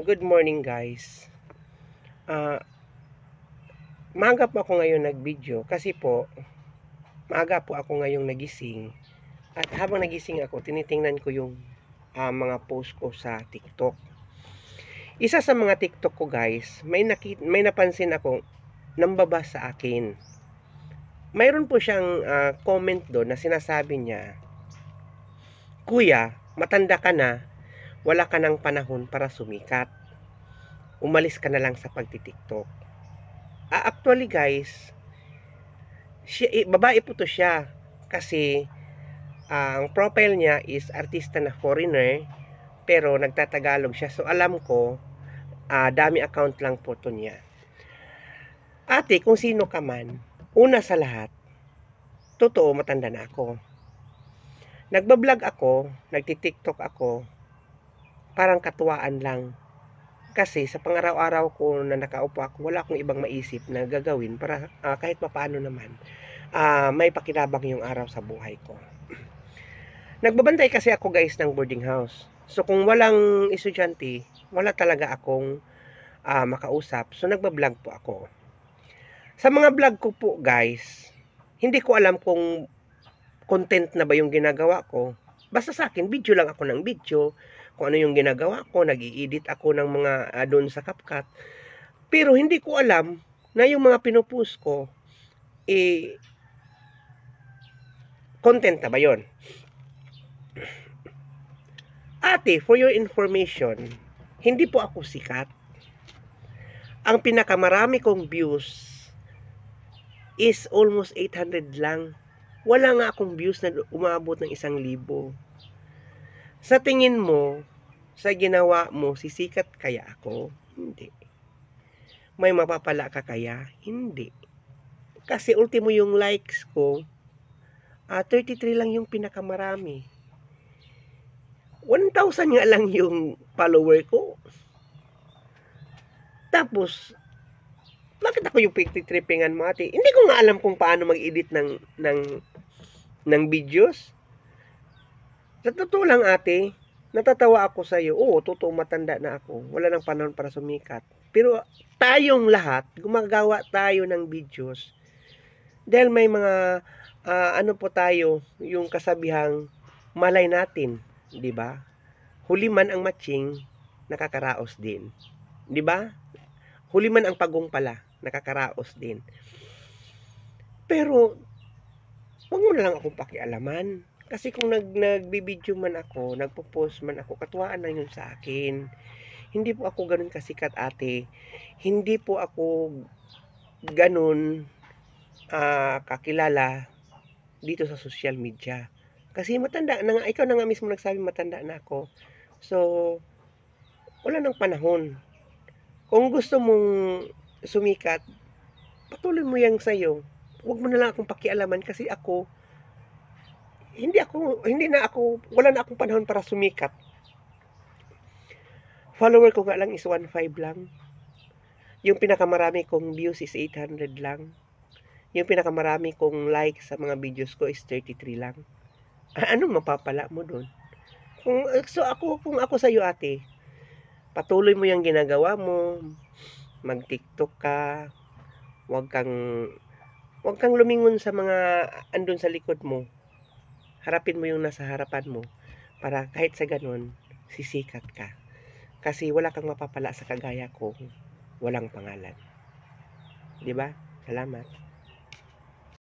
Good morning guys. Ah, Maaga po ako ngayon nag-video kasi po maaga po ako ngayong nagising at habang nagising ako tinitingnan ko yung mga post ko sa TikTok. Isa sa mga TikTok ko guys, may napansin ako nambaba sa akin. Mayroon po siyang comment doon na sinasabi niya, "Kuya, matanda ka na, wala ka ng panahon para sumikat. Umalis ka na lang sa pagti-TikTok." Actually guys, babae po to siya kasi ang profile niya is artista na foreigner pero nagtatagalog siya. So alam ko, dami account lang po to niya. Ate, kung sino ka man, una sa lahat, totoo matanda na ako. Nagbablog ako, nagti-TikTok ako, parang katuwaan lang. Kasi sa pangaraw-araw ko na nakaupo ako, wala akong ibang maisip na gagawin para kahit papaano naman may pakinabang yung araw sa buhay ko. Nagbabantay kasi ako guys ng boarding house. So kung walang estudyante, wala talaga akong makausap. So nagbablog po ako. Sa mga vlog ko po guys, hindi ko alam kung content na ba yung ginagawa ko. Basta sa akin, video lang ako ng video. Kung ano yung ginagawa ko, nag-i-edit ako ng mga doon sa CapCut. Pero hindi ko alam na yung mga pinupost ko, content na ba yun? Ate, for your information, hindi po ako sikat. Ang pinakamarami kong views is almost 800 lang. Wala nga akong views na umabot ng 1,000. Sa tingin mo, sa ginawa mo, sisikat kaya ako? Hindi. May mapapala ka kaya? Hindi. Kasi ultimo yung likes ko, 33 lang yung pinakamarami. 1,000 nga lang yung follower ko. Tapos, bakit ako yung pagtitrippingan mo ate? Hindi ko nga alam kung paano mag-edit ng videos. Sa totoo lang ate, natatawa ako sa iyo. Oo, totoo matanda na ako. Wala nang panahon para sumikat. Pero tayong lahat, gumagawa tayo ng videos. Dahil may mga ano po tayo, yung kasabihang malay natin, 'di ba? Huli man ang matching, nakakaraos din. 'Di ba? Huli man ang pagong pala, nakakaraos din. Pero wag mo na lang akong pakialaman. Kasi kung nagbibideo man ako, nagpo-post man ako, katuwaan lang yun sa akin. Hindi po ako ganun kasikat ate. Hindi po ako ganun kakilala dito sa social media. Kasi matanda na nga, ikaw na nga mismo nagsabi matanda na ako. So, wala nang panahon. Kung gusto mong sumikat, patuloy mo yang sa'yo. Huwag mo na lang akong pakialaman kasi wala na akong panahon para sumikat. Follower ko nga lang is 1,500 lang. Yung pinakamarami kong views is 800 lang. Yung pinakamarami kong likes sa mga videos ko is 33 lang. Anong mapapala mo doon? Kung ako sa iyo ate, patuloy mo yung ginagawa mo, mag-TikTok ka, wag kang lumingon sa mga andun sa likod mo. Harapin mo yung nasa harapan mo para kahit sa ganun, sisikat ka. Kasi wala kang mapapala sa kagaya ko, walang pangalan. 'Di ba? Salamat.